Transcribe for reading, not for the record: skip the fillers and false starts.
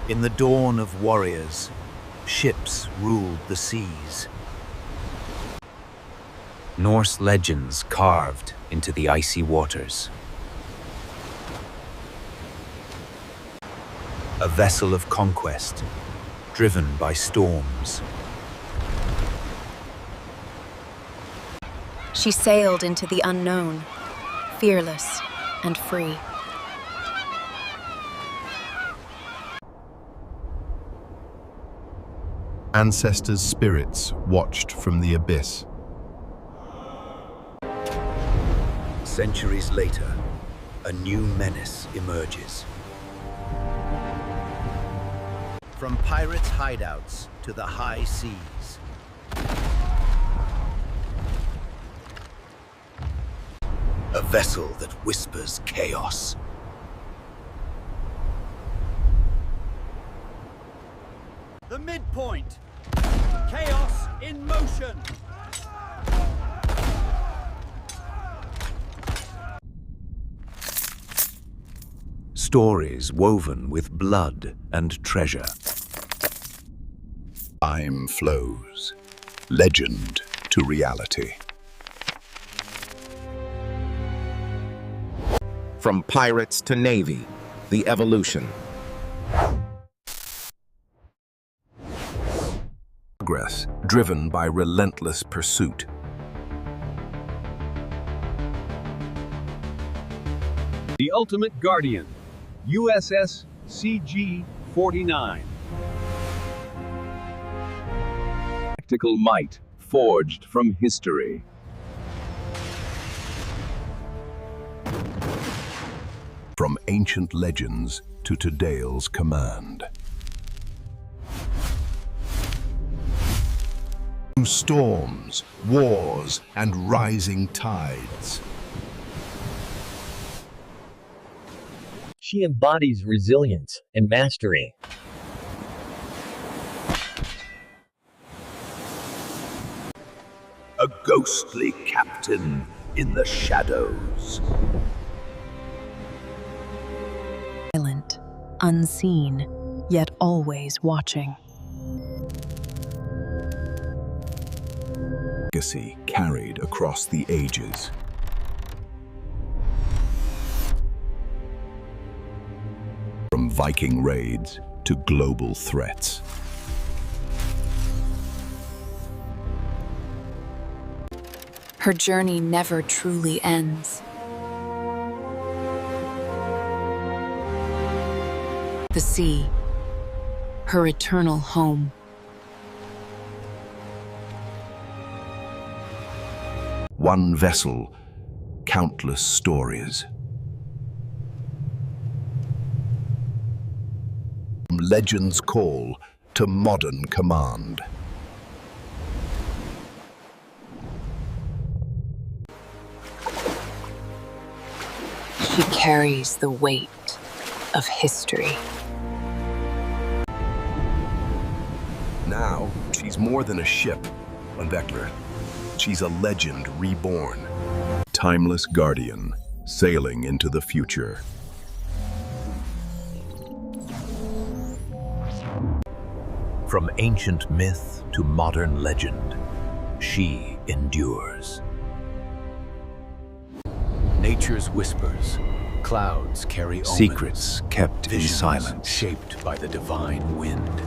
In the dawn of warriors, ships ruled the seas. Norse legends carved into the icy waters. A vessel of conquest, driven by storms. She sailed into the unknown, fearless and free. Ancestors' spirits watched from the abyss. Centuries later, a new menace emerges. From pirates' hideouts to the high seas. A vessel that whispers chaos. The midpoint. Chaos in motion. Stories woven with blood and treasure. Time flows, legend to reality. From pirates to navy, the evolution. Progress driven by relentless pursuit. The Ultimate Guardian. USS CG-49. Tactical might forged from history. From ancient legends to today's command. Through storms, wars, and rising tides. She embodies resilience and mastery. A ghostly captain in the shadows. Silent, unseen, yet always watching. Legacy carried across the ages. From Viking raids to global threats. Her journey never truly ends. The sea, her eternal home. One vessel, countless stories. From legend's call to modern command. She carries the weight of history. Now, she's more than a ship, Vector. She's a legend reborn. Timeless guardian, sailing into the future. From ancient myth to modern legend, she endures. Nature's whispers, clouds carry omens. Secrets kept in silence, shaped by the divine wind.